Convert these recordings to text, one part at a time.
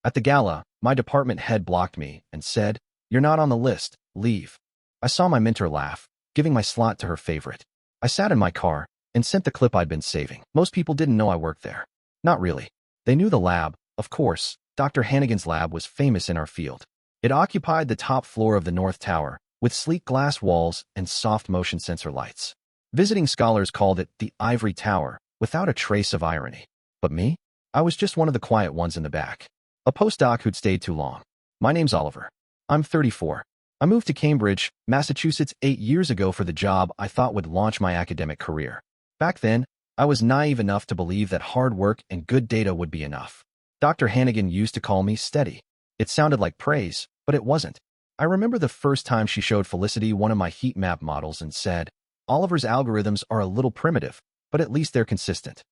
At the gala, my department head blocked me and said, "You're not on the list, leave." I saw my mentor laugh, giving my slot to her favorite. I sat in my car and sent the clip I'd been saving. Most people didn't know I worked there. Not really. They knew the lab, of course. Dr. Hannigan's lab was famous in our field. It occupied the top floor of the North Tower, with sleek glass walls and soft motion sensor lights. Visiting scholars called it the Ivory Tower, without a trace of irony. But me? I was just one of the quiet ones in the back. A postdoc who'd stayed too long. My name's Oliver. I'm 34. I moved to Cambridge, Massachusetts 8 years ago for the job I thought would launch my academic career. Back then, I was naive enough to believe that hard work and good data would be enough. Dr. Hannigan used to call me steady. It sounded like praise, but it wasn't. I remember the first time she showed Felicity one of my heat map models and said, "Oliver's algorithms are a little primitive, but at least they're consistent."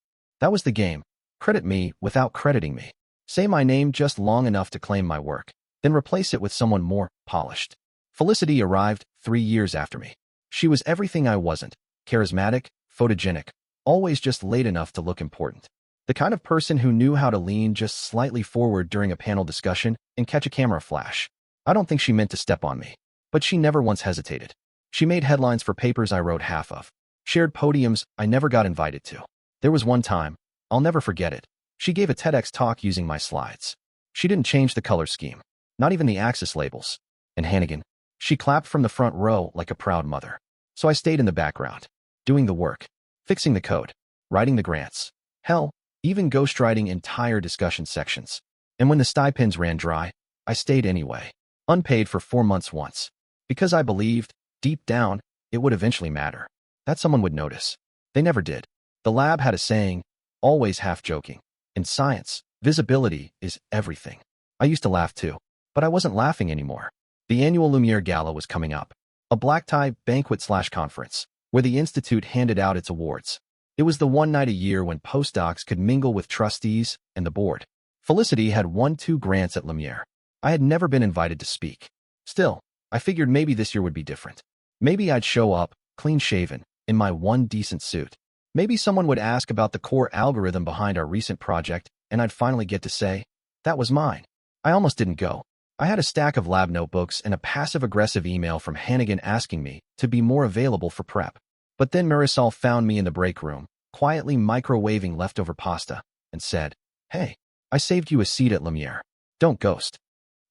That was the game. Credit me without crediting me. Say my name just long enough to claim my work, then replace it with someone more polished. Felicity arrived 3 years after me. She was everything I wasn't: charismatic, photogenic, always just late enough to look important. The kind of person who knew how to lean just slightly forward during a panel discussion and catch a camera flash. I don't think she meant to step on me, but she never once hesitated. She made headlines for papers I wrote half of, shared podiums I never got invited to. There was one time, I'll never forget it. She gave a TEDx talk using my slides. She didn't change the color scheme, not even the axis labels. And Hannigan, she clapped from the front row like a proud mother. So I stayed in the background, doing the work, fixing the code, writing the grants. Hell, even ghostwriting entire discussion sections. And when the stipends ran dry, I stayed anyway, unpaid for 4 months once, because I believed, deep down, it would eventually matter, that someone would notice. They never did. The lab had a saying, always half joking: in science, visibility is everything. I used to laugh too, but I wasn't laughing anymore. The annual Lumiere Gala was coming up, a black-tie banquet/conference, where the institute handed out its awards. It was the one night a year when postdocs could mingle with trustees and the board. Felicity had won 2 grants at Lumiere. I had never been invited to speak. Still, I figured maybe this year would be different. Maybe I'd show up, clean-shaven, in my one decent suit. Maybe someone would ask about the core algorithm behind our recent project, and I'd finally get to say, that was mine. I almost didn't go. I had a stack of lab notebooks and a passive-aggressive email from Hannigan asking me to be more available for prep. But then Marisol found me in the break room, quietly microwaving leftover pasta, and said, "Hey, I saved you a seat at Lumiere. Don't ghost."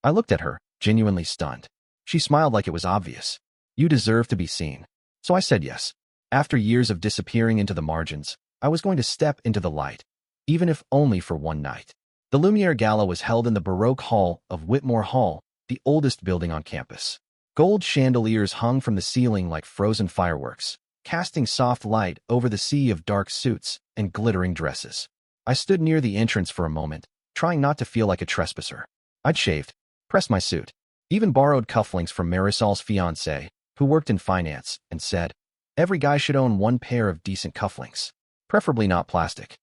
I looked at her, genuinely stunned. She smiled like it was obvious. "You deserve to be seen." So I said yes. After years of disappearing into the margins, I was going to step into the light, even if only for one night. The Lumiere Gala was held in the Baroque Hall of Whitmore Hall, the oldest building on campus. Gold chandeliers hung from the ceiling like frozen fireworks, casting soft light over the sea of dark suits and glittering dresses. I stood near the entrance for a moment, trying not to feel like a trespasser. I'd shaved, pressed my suit, even borrowed cufflinks from Marisol's fiancé, who worked in finance, and said, "Every guy should own 1 pair of decent cufflinks, preferably not plastic."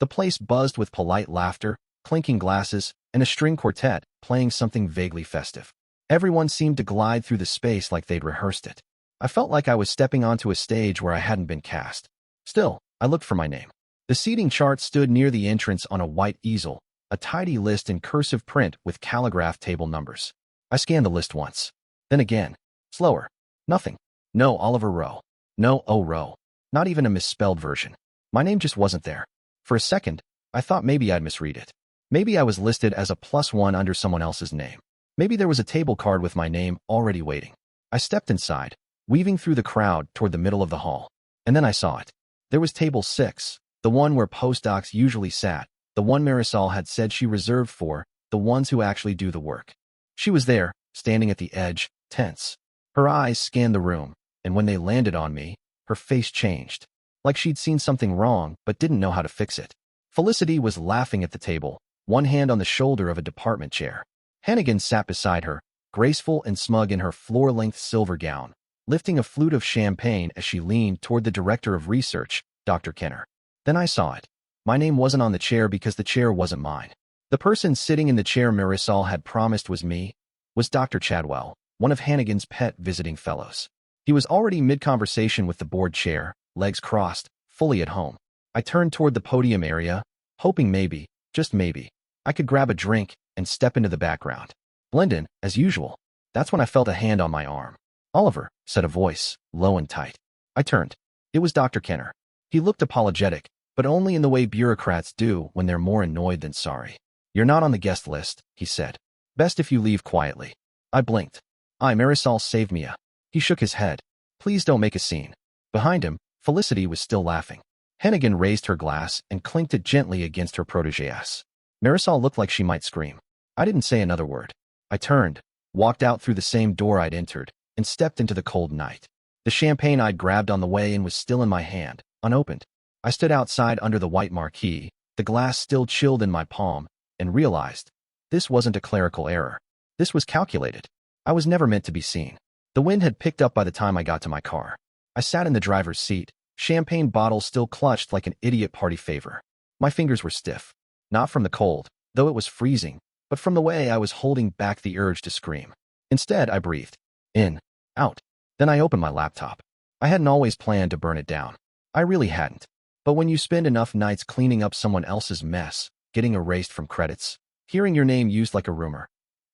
The place buzzed with polite laughter, clinking glasses, and a string quartet playing something vaguely festive. Everyone seemed to glide through the space like they'd rehearsed it. I felt like I was stepping onto a stage where I hadn't been cast. Still, I looked for my name. The seating chart stood near the entrance on a white easel, a tidy list in cursive print with calligraphed table numbers. I scanned the list once. Then again. Slower. Nothing. No Oliver Rowe. No O. Rowe. Not even a misspelled version. My name just wasn't there. For a second, I thought maybe I'd misread it. Maybe I was listed as a +1 under someone else's name. Maybe there was a table card with my name already waiting. I stepped inside, weaving through the crowd toward the middle of the hall. And then I saw it. There was table 6, the one where postdocs usually sat, the one Marisol had said she reserved for the ones who actually do the work. She was there, standing at the edge, tense. Her eyes scanned the room, and when they landed on me, her face changed, like she'd seen something wrong but didn't know how to fix it. Felicity was laughing at the table, one hand on the shoulder of a department chair. Hannigan sat beside her, graceful and smug in her floor-length silver gown, lifting a flute of champagne as she leaned toward the director of research, Dr. Kenner. Then I saw it. My name wasn't on the chair because the chair wasn't mine. The person sitting in the chair Marisol had promised was me, was Dr. Chadwell, one of Hannigan's pet visiting fellows. He was already mid-conversation with the board chair, legs crossed, fully at home. I turned toward the podium area, hoping maybe, just maybe, I could grab a drink and step into the background. Blend in, as usual. That's when I felt a hand on my arm. "Oliver," said a voice, low and tight. I turned. It was Dr. Kenner. He looked apologetic, but only in the way bureaucrats do when they're more annoyed than sorry. "You're not on the guest list," he said. "Best if you leave quietly." I blinked. Marisol saved me." He shook his head. "Please don't make a scene." Behind him, Felicity was still laughing. Hannigan raised her glass and clinked it gently against her protégé's. Marisol looked like she might scream. I didn't say another word. I turned, walked out through the same door I'd entered, and stepped into the cold night. The champagne I'd grabbed on the way in was still in my hand, unopened. I stood outside under the white marquee, the glass still chilled in my palm, and realized this wasn't a clerical error. This was calculated. I was never meant to be seen. The wind had picked up by the time I got to my car. I sat in the driver's seat, champagne bottle still clutched like an idiot party favor. My fingers were stiff. Not from the cold, though it was freezing, but from the way I was holding back the urge to scream. Instead, I breathed. In. Out. Then I opened my laptop. I hadn't always planned to burn it down. I really hadn't. But when you spend enough nights cleaning up someone else's mess, getting erased from credits, hearing your name used like a rumor.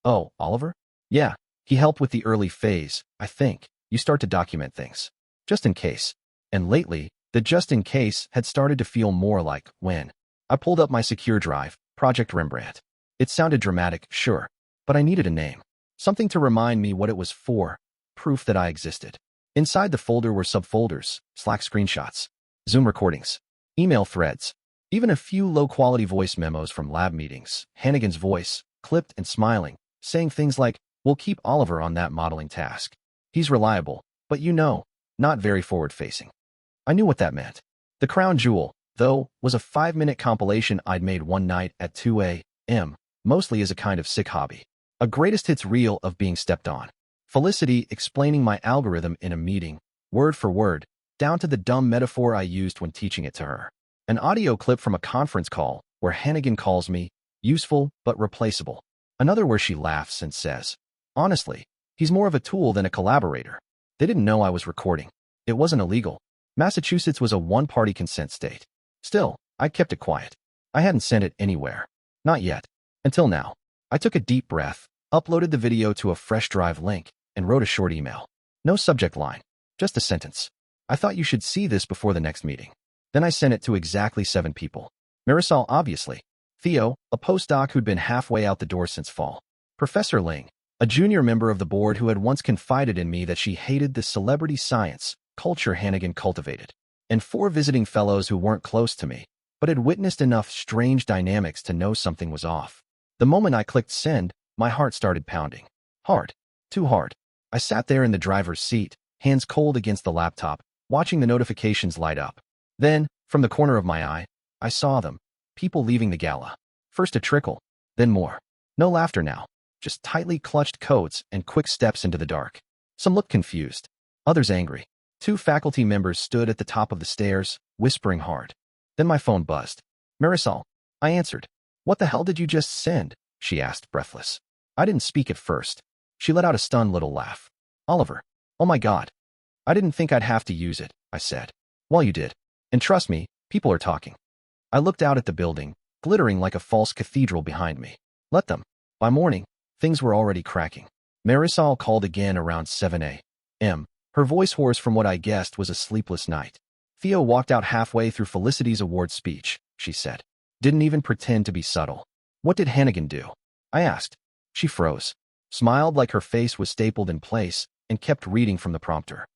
"Oh, Oliver?" "Yeah. He helped with the early phase, I think." You start to document things. Just in case. And lately, the just in case had started to feel more like when. I pulled up my secure drive, Project Rembrandt. It sounded dramatic, sure, but I needed a name. Something to remind me what it was for, proof that I existed. Inside the folder were subfolders, Slack screenshots, Zoom recordings, email threads, even a few low-quality voice memos from lab meetings. Hannigan's voice, clipped and smiling, saying things like, "We'll keep Oliver on that modeling task. He's reliable, but not very forward-facing." I knew what that meant. The crown jewel, though, was a 5-minute compilation I'd made one night at 2 a.m., mostly as a kind of sick hobby. A greatest hits reel of being stepped on. Felicity explaining my algorithm in a meeting, word for word, down to the dumb metaphor I used when teaching it to her. An audio clip from a conference call where Hannigan calls me useful but replaceable. Another where she laughs and says, "Honestly, he's more of a tool than a collaborator." They didn't know I was recording. It wasn't illegal. Massachusetts was a one-party consent state. Still, I kept it quiet. I hadn't sent it anywhere. Not yet. Until now. I took a deep breath, uploaded the video to a fresh drive link, and wrote a short email. No subject line. Just a sentence. "I thought you should see this before the next meeting." Then I sent it to exactly 7 people. Marisol, obviously. Theo, a postdoc who'd been halfway out the door since fall. Professor Ling, a junior member of the board who had once confided in me that she hated the celebrity science culture Hannigan cultivated. And 4 visiting fellows who weren't close to me, but had witnessed enough strange dynamics to know something was off. The moment I clicked send, my heart started pounding. Hard. Too hard. I sat there in the driver's seat, hands cold against the laptop, watching the notifications light up. Then, from the corner of my eye, I saw them. People leaving the gala. First a trickle, then more. No laughter now. Just tightly clutched coats and quick steps into the dark. Some looked confused. Others angry. 2 faculty members stood at the top of the stairs, whispering hard. Then my phone buzzed. "Marisol." I answered. "What the hell did you just send?" she asked, breathless. I didn't speak at first. She let out a stunned little laugh. "Oliver. Oh my God. I didn't think I'd have to use it," I said. "Well, you did. And trust me, people are talking." I looked out at the building, glittering like a false cathedral behind me. Let them. By morning, things were already cracking. Marisol called again around 7 a.m., her voice hoarse from what I guessed was a sleepless night. "Theo walked out halfway through Felicity's award speech," she said. "Didn't even pretend to be subtle." "What did Hannigan do?" I asked. She froze, smiled like her face was stapled in place, and kept reading from the prompter.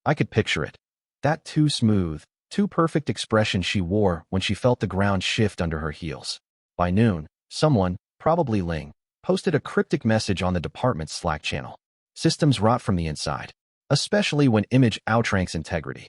I could picture it. That too smooth, too perfect expression she wore when she felt the ground shift under her heels. By noon, someone, probably Ling, posted a cryptic message on the department's Slack channel. "Systems rot from the inside, especially when image outranks integrity."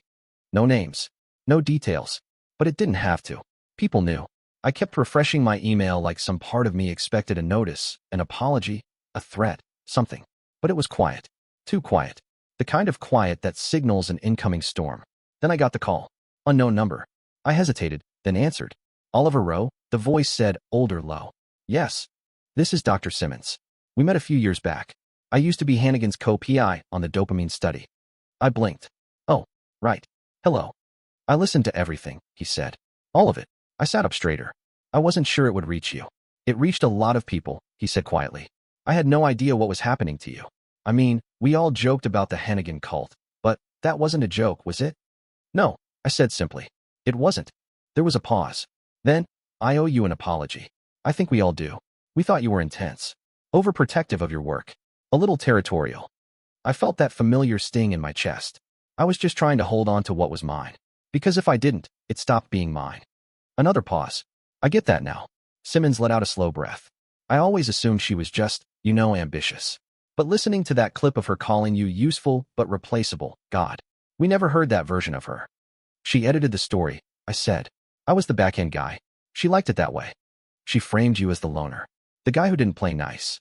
No names, no details, but it didn't have to. People knew. I kept refreshing my email like some part of me expected a notice, an apology, a threat, something. But it was quiet. Too quiet. The kind of quiet that signals an incoming storm. Then I got the call. Unknown number. I hesitated, then answered. "Oliver Rowe?" The voice said, older low. "Yes. This is Dr. Simmons. We met a few years back. I used to be Hannigan's co-PI on the dopamine study." I blinked. "Oh, right. Hello." "I listened to everything," he said. "All of it." I sat up straighter. "I wasn't sure it would reach you." "It reached a lot of people," he said quietly. I had no idea what was happening to you. I mean, we all joked about the Hannigan cult, but that wasn't a joke, was it? No, I said simply. It wasn't. There was a pause. Then, I owe you an apology. I think we all do. We thought you were intense, overprotective of your work, a little territorial. I felt that familiar sting in my chest. I was just trying to hold on to what was mine, because if I didn't, it stopped being mine. Another pause. I get that now. Simmons let out a slow breath. I always assumed she was just, ambitious. But listening to that clip of her calling you useful but replaceable, God, we never heard that version of her. She edited the story, I said. I was the backhand guy. She liked it that way. She framed you as the loner, the guy who didn't play nice.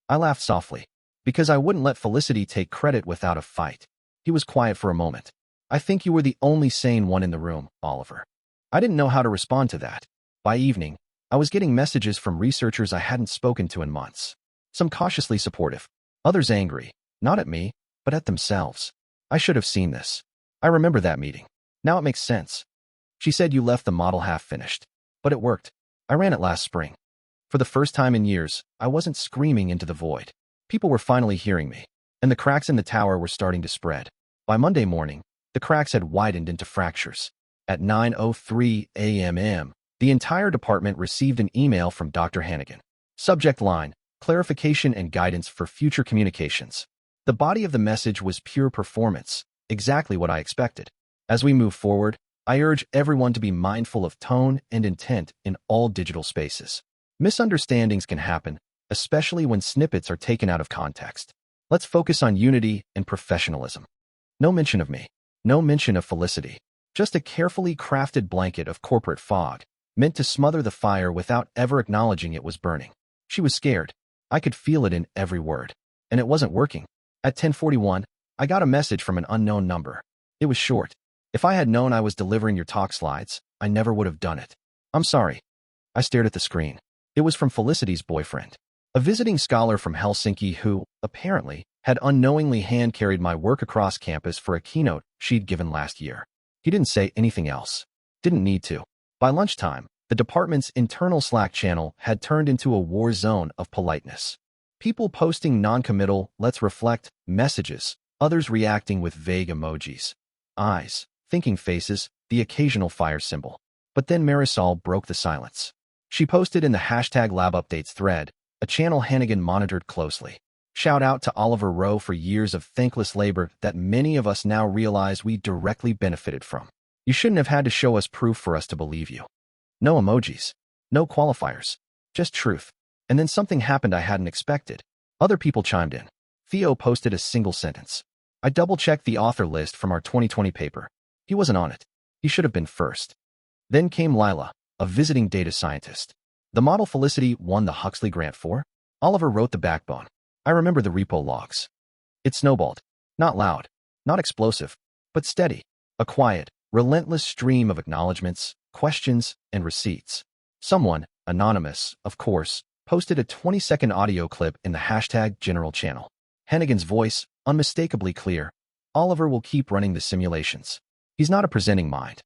I laughed softly, because I wouldn't let Felicity take credit without a fight. He was quiet for a moment. I think you were the only sane one in the room, Oliver. I didn't know how to respond to that. By evening, I was getting messages from researchers I hadn't spoken to in months. Some cautiously supportive, others angry, not at me, but at themselves. I should have seen this. I remember that meeting. Now it makes sense. She said you left the model half finished. But it worked. I ran it last spring. For the first time in years, I wasn't screaming into the void. People were finally hearing me, and the cracks in the tower were starting to spread. By Monday morning, the cracks had widened into fractures. At 9:03 a.m., the entire department received an email from Dr. Hannigan. Subject line, clarification and guidance for future communications. The body of the message was pure performance, exactly what I expected. As we move forward, I urge everyone to be mindful of tone and intent in all digital spaces. Misunderstandings can happen, especially when snippets are taken out of context. Let's focus on unity and professionalism. No mention of me. No mention of Felicity. Just a carefully crafted blanket of corporate fog, meant to smother the fire without ever acknowledging it was burning. She was scared. I could feel it in every word. And it wasn't working. At 10:41, I got a message from an unknown number. It was short. If I had known I was delivering your talk slides, I never would have done it. I'm sorry. I stared at the screen. It was from Felicity's boyfriend, a visiting scholar from Helsinki who, apparently, had unknowingly hand-carried my work across campus for a keynote she'd given last year. He didn't say anything else. Didn't need to. By lunchtime, the department's internal Slack channel had turned into a war zone of politeness. People posting non-committal, let's reflect, messages, others reacting with vague emojis. Eyes, thinking faces, the occasional fire symbol. But then Marisol broke the silence. She posted in the #LabUpdates thread, a channel Hannigan monitored closely. Shout out to Oliver Rowe for years of thankless labor that many of us now realize we directly benefited from. You shouldn't have had to show us proof for us to believe you. No emojis. No qualifiers. Just truth. And then something happened I hadn't expected. Other people chimed in. Theo posted a single sentence. I double-checked the author list from our 2020 paper. He wasn't on it. He should have been first. Then came Lila, a visiting data scientist. The model Felicity won the Huxley grant for? Oliver wrote the backbone. I remember the repo logs. It snowballed. Not loud, not explosive, but steady. A quiet, relentless stream of acknowledgments, questions, and receipts. Someone, anonymous, of course, posted a 20-second audio clip in the #general channel. Hannigan's voice, unmistakably clear. Oliver will keep running the simulations. He's not a presenting mind.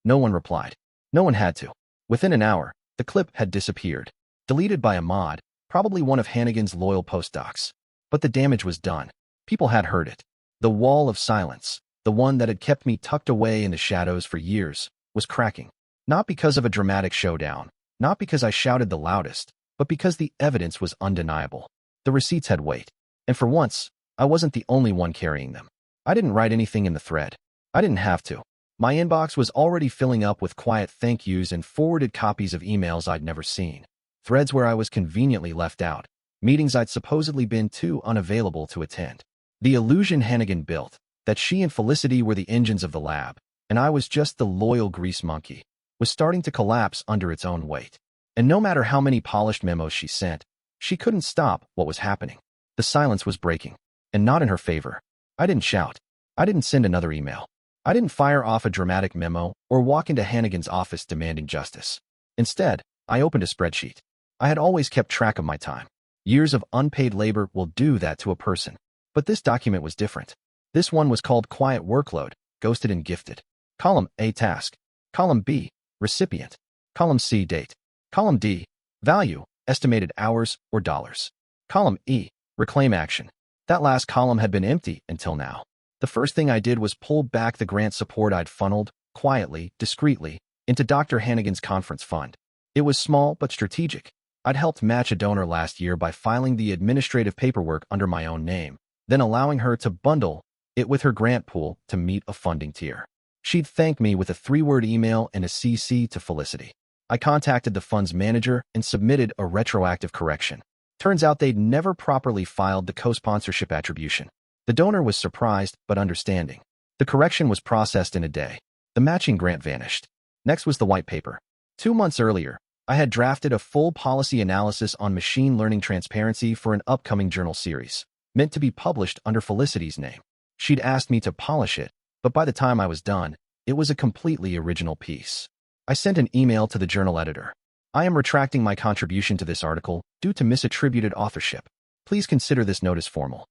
No one replied. No one had to. Within an hour, the clip had disappeared. Deleted by a mod, probably one of Hannigan's loyal postdocs. But the damage was done. People had heard it. The wall of silence, the one that had kept me tucked away in the shadows for years, was cracking. Not because of a dramatic showdown, not because I shouted the loudest, but because the evidence was undeniable. The receipts had weight. And for once, I wasn't the only one carrying them. I didn't write anything in the thread. I didn't have to. My inbox was already filling up with quiet thank yous and forwarded copies of emails I'd never seen. Threads where I was conveniently left out. Meetings I'd supposedly been too unavailable to attend. The illusion Hannigan built, that she and Felicity were the engines of the lab, and I was just the loyal grease monkey, was starting to collapse under its own weight. And no matter how many polished memos she sent, she couldn't stop what was happening. The silence was breaking, and not in her favor. I didn't shout. I didn't send another email. I didn't fire off a dramatic memo or walk into Hannigan's office demanding justice. Instead, I opened a spreadsheet. I had always kept track of my time. Years of unpaid labor will do that to a person. But this document was different. This one was called Quiet Workload, Ghosted and Gifted. Column A, Task. Column B, Recipient. Column C, Date. Column D, Value, estimated hours, or dollars. Column E, reclaim action. That last column had been empty until now. The first thing I did was pull back the grant support I'd funneled, quietly, discreetly, into Dr. Hannigan's conference fund. It was small but strategic. I'd helped match a donor last year by filing the administrative paperwork under my own name, then allowing her to bundle it with her grant pool to meet a funding tier. She'd thank me with a 3-word email and a CC to Felicity. I contacted the fund's manager and submitted a retroactive correction. Turns out they'd never properly filed the co-sponsorship attribution. The donor was surprised but understanding. The correction was processed in a day. The matching grant vanished. Next was the white paper. 2 months earlier, I had drafted a full policy analysis on machine learning transparency for an upcoming journal series, meant to be published under Felicity's name. She'd asked me to polish it, but by the time I was done, it was a completely original piece. I sent an email to the journal editor. I am retracting my contribution to this article due to misattributed authorship. Please consider this notice formal.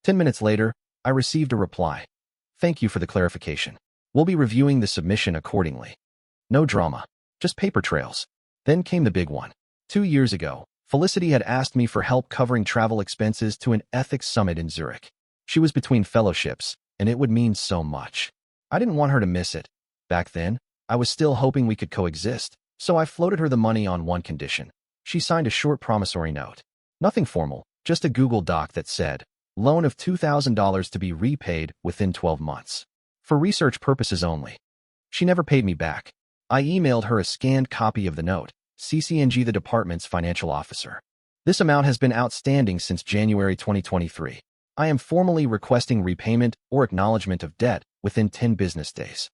10 minutes later, I received a reply. Thank you for the clarification. We'll be reviewing the submission accordingly. No drama, just paper trails. Then came the big one. 2 years ago, Felicity had asked me for help covering travel expenses to an ethics summit in Zurich. She was between fellowships, and it would mean so much. I didn't want her to miss it. Back then, I was still hoping we could coexist, so I floated her the money on one condition. She signed a short promissory note. Nothing formal, just a Google Doc that said, loan of $2,000 to be repaid within 12 months. For research purposes only. She never paid me back. I emailed her a scanned copy of the note, CCNG the department's financial officer. This amount has been outstanding since January 2023. I am formally requesting repayment or acknowledgement of debt within 10 business days.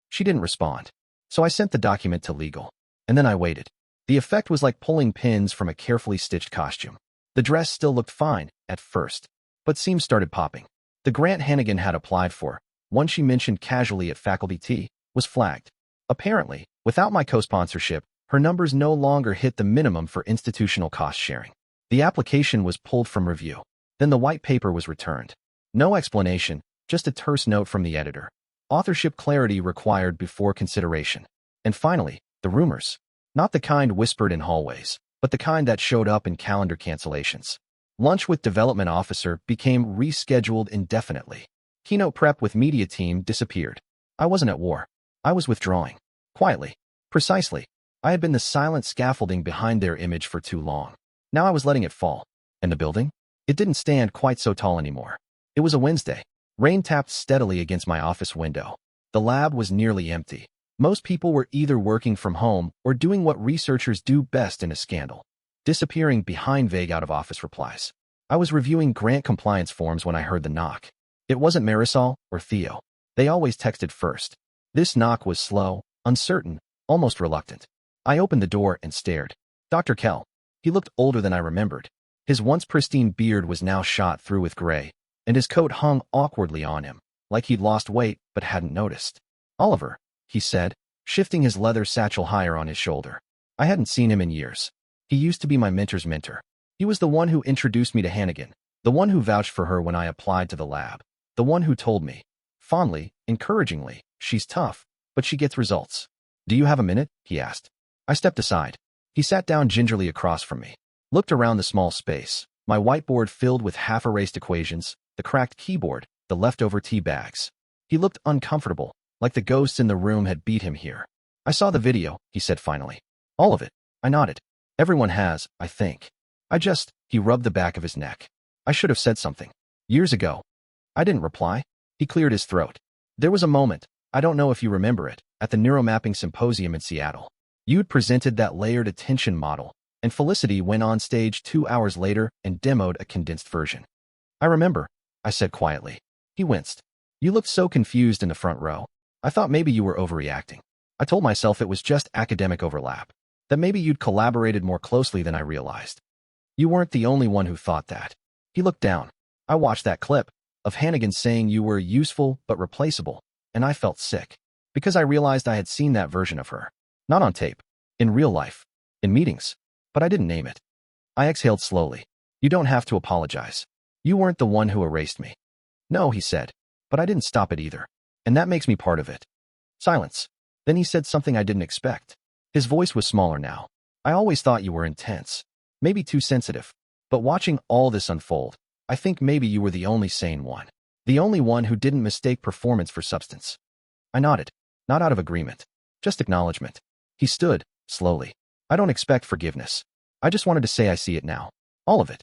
She didn't respond, so I sent the document to legal. And then I waited. The effect was like pulling pins from a carefully stitched costume. The dress still looked fine at first, but seams started popping. The grant Hannigan had applied for, one she mentioned casually at faculty tea, was flagged. Apparently, without my co-sponsorship, her numbers no longer hit the minimum for institutional cost sharing. The application was pulled from review. Then the white paper was returned. No explanation, just a terse note from the editor. Authorship clarity required before consideration. And finally, the rumors. Not the kind whispered in hallways, but the kind that showed up in calendar cancellations. Lunch with development officer became rescheduled indefinitely. Keynote prep with media team disappeared. I wasn't at war. I was withdrawing. Quietly. Precisely. I had been the silent scaffolding behind their image for too long. Now I was letting it fall. And the building? It didn't stand quite so tall anymore. It was a Wednesday. Rain tapped steadily against my office window. The lab was nearly empty. Most people were either working from home or doing what researchers do best in a scandal, disappearing behind vague out-of-office replies. I was reviewing grant compliance forms when I heard the knock. It wasn't Marisol or Theo. They always texted first. This knock was slow, uncertain, almost reluctant. I opened the door and stared. Dr. Kell. He looked older than I remembered. His once pristine beard was now shot through with gray, and his coat hung awkwardly on him, like he'd lost weight but hadn't noticed. Oliver, he said, shifting his leather satchel higher on his shoulder. I hadn't seen him in years. He used to be my mentor's mentor. He was the one who introduced me to Hannigan, the one who vouched for her when I applied to the lab, the one who told me, fondly, encouragingly, she's tough, but she gets results. Do you have a minute? He asked. I stepped aside. He sat down gingerly across from me, looked around the small space, my whiteboard filled with half-erased equations, the cracked keyboard, the leftover tea bags. He looked uncomfortable, like the ghosts in the room had beat him here. I saw the video, he said finally. All of it. I nodded. Everyone has, I think. He rubbed the back of his neck. I should have said something. Years ago. I didn't reply. He cleared his throat. There was a moment, I don't know if you remember it, at the Neuromapping Symposium in Seattle. You'd presented that layered attention model, and Felicity went on stage 2 hours later and demoed a condensed version. I remember, I said quietly. He winced. You looked so confused in the front row. I thought maybe you were overreacting. I told myself it was just academic overlap, that maybe you'd collaborated more closely than I realized. You weren't the only one who thought that. He looked down. I watched that clip of Hannigan saying you were useful but replaceable, and I felt sick, because I realized I had seen that version of her. Not on tape, in real life, in meetings, but I didn't name it. I exhaled slowly. You don't have to apologize. You weren't the one who erased me. No, he said, but I didn't stop it either, and that makes me part of it. Silence. Then he said something I didn't expect. His voice was smaller now. I always thought you were intense. maybe too sensitive. But watching all this unfold, I think maybe you were the only sane one. The only one who didn't mistake performance for substance. I nodded, not out of agreement, just acknowledgement. He stood, slowly. I don't expect forgiveness. I just wanted to say I see it now. All of it.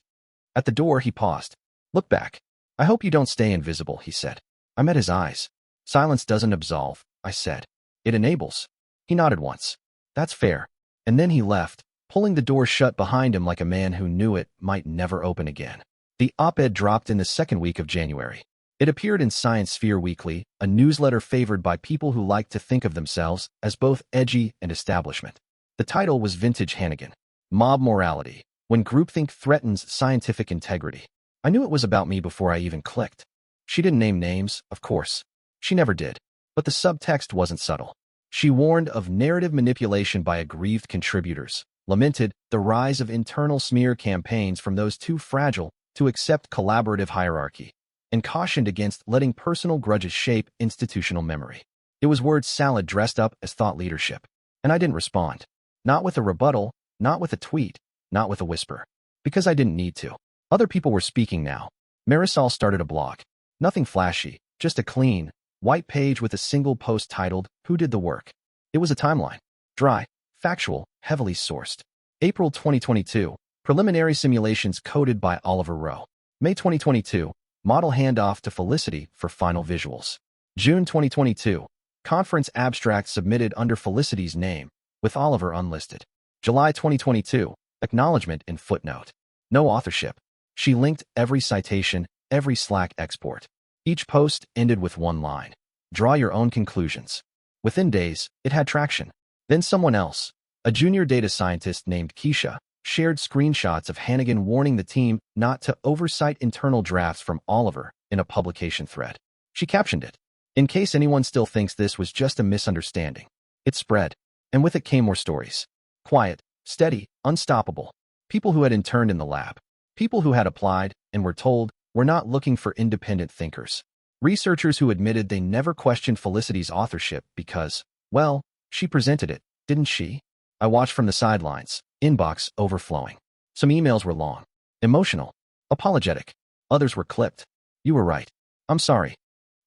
At the door, he paused. Look back. I hope you don't stay invisible, he said. I met his eyes. Silence doesn't absolve, I said. It enables. He nodded once. That's fair. And then he left, pulling the door shut behind him like a man who knew it might never open again. The op-ed dropped in the second week of January. It appeared in Science Sphere Weekly, a newsletter favored by people who like to think of themselves as both edgy and establishment. The title was Vintage Hannigan. Mob Morality, when groupthink threatens scientific integrity. I knew it was about me before I even clicked. She didn't name names, of course. She never did. But the subtext wasn't subtle. She warned of narrative manipulation by aggrieved contributors, lamented the rise of internal smear campaigns from those too fragile to accept collaborative hierarchy, and cautioned against letting personal grudges shape institutional memory. It was word salad dressed up as thought leadership. And I didn't respond. Not with a rebuttal, not with a tweet, not with a whisper. Because I didn't need to. Other people were speaking now. Marisol started a blog. Nothing flashy, just a clean, white page with a single post titled, Who Did the Work? It was a timeline. Dry, factual, heavily sourced. April 2022, preliminary simulations coded by Oliver Rowe. May 2022, model handoff to Felicity for final visuals. June 2022, conference abstract submitted under Felicity's name, with Oliver unlisted. July 2022, acknowledgement in footnote. No authorship. She linked every citation, every Slack export. Each post ended with one line. Draw your own conclusions. Within days, it had traction. Then someone else, a junior data scientist named Keisha, shared screenshots of Hannigan warning the team not to oversight internal drafts from Oliver in a publication thread. She captioned it, in case anyone still thinks this was just a misunderstanding. It spread, and with it came more stories. Quiet, steady, unstoppable. People who had interned in the lab. People who had applied and were told, we're not looking for independent thinkers. Researchers who admitted they never questioned Felicity's authorship because, well, she presented it, didn't she? I watched from the sidelines, inbox overflowing. Some emails were long, emotional, apologetic. Others were clipped. You were right. I'm sorry.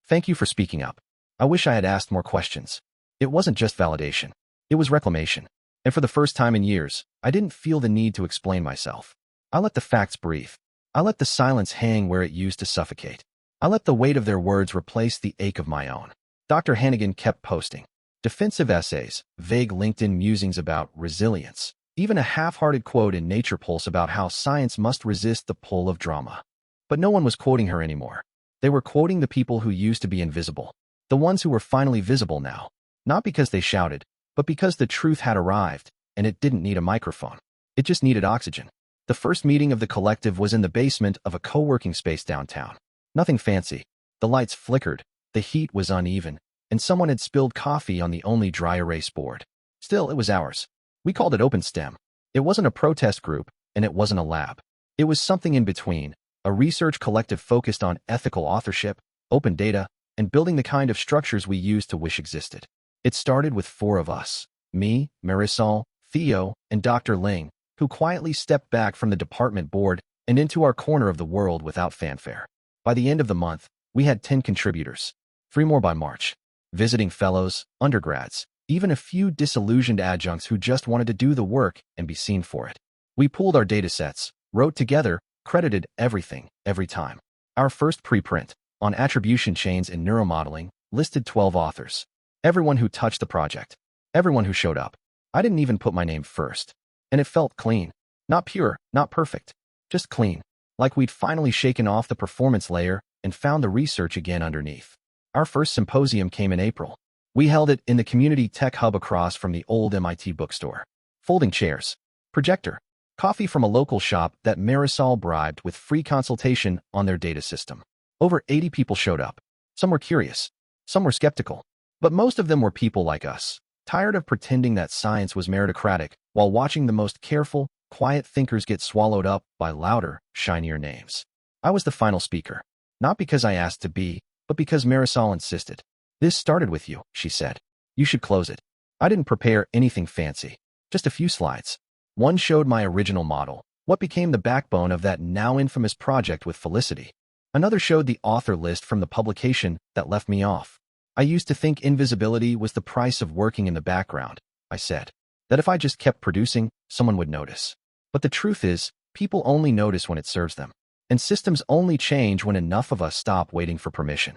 Thank you for speaking up. I wish I had asked more questions. It wasn't just validation. It was reclamation. And for the first time in years, I didn't feel the need to explain myself. I let the facts breathe. I let the silence hang where it used to suffocate. I let the weight of their words replace the ache of my own. Dr. Hannigan kept posting. Defensive essays, vague LinkedIn musings about resilience, even a half-hearted quote in Nature Pulse about how science must resist the pull of drama. But no one was quoting her anymore. They were quoting the people who used to be invisible. The ones who were finally visible now. Not because they shouted, but because the truth had arrived, and it didn't need a microphone. It just needed oxygen. The first meeting of the collective was in the basement of a co-working space downtown. Nothing fancy. The lights flickered, the heat was uneven, and someone had spilled coffee on the only dry erase board. Still, it was ours. We called it OpenSTEM. It wasn't a protest group, and it wasn't a lab. It was something in between, a research collective focused on ethical authorship, open data, and building the kind of structures we used to wish existed. It started with 4 of us, me, Marisol, Theo, and Dr. Ling, who quietly stepped back from the department board and into our corner of the world without fanfare. By the end of the month, we had 10 contributors, 3 more by March. Visiting fellows, undergrads, even a few disillusioned adjuncts who just wanted to do the work and be seen for it. We pooled our datasets, wrote together, credited everything, every time. Our first preprint, on attribution chains and neuromodeling, listed 12 authors. Everyone who touched the project. Everyone who showed up. I didn't even put my name first. And it felt clean. Not pure, not perfect. Just clean. Like we'd finally shaken off the performance layer and found the research again underneath. Our first symposium came in April. We held it in the community tech hub across from the old MIT bookstore. Folding chairs. Projector. Coffee from a local shop that Marisol bribed with free consultation on their data system. Over 80 people showed up. Some were curious. Some were skeptical. But most of them were people like us, tired of pretending that science was meritocratic while watching the most careful, quiet thinkers get swallowed up by louder, shinier names. I was the final speaker. Not because I asked to be, but because Marisol insisted. This started with you, she said. You should close it. I didn't prepare anything fancy. Just a few slides. One showed my original model, What became the backbone of that now infamous project with Felicity? Another showed the author list from the publication that left me off. I used to think invisibility was the price of working in the background, I said. That if I just kept producing, someone would notice. But the truth is, people only notice when it serves them. And systems only change when enough of us stop waiting for permission.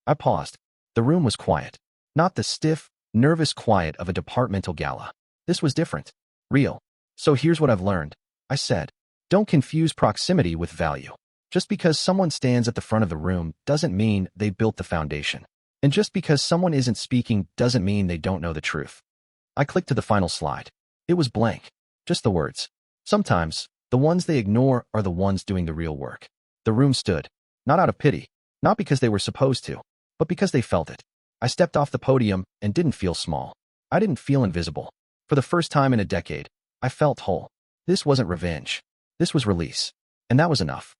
I paused. The room was quiet. Not the stiff, nervous quiet of a departmental gala. This was different. Real. So here's what I've learned, I said. Don't confuse proximity with value. Just because someone stands at the front of the room doesn't mean they built the foundation. And just because someone isn't speaking doesn't mean they don't know the truth. I clicked to the final slide. It was blank. Just the words. Sometimes, the ones they ignore are the ones doing the real work. The room stood. Not out of pity. Not because they were supposed to. But because they felt it. I stepped off the podium and didn't feel small. I didn't feel invisible. For the first time in a decade, I felt whole. This wasn't revenge. This was release. And that was enough.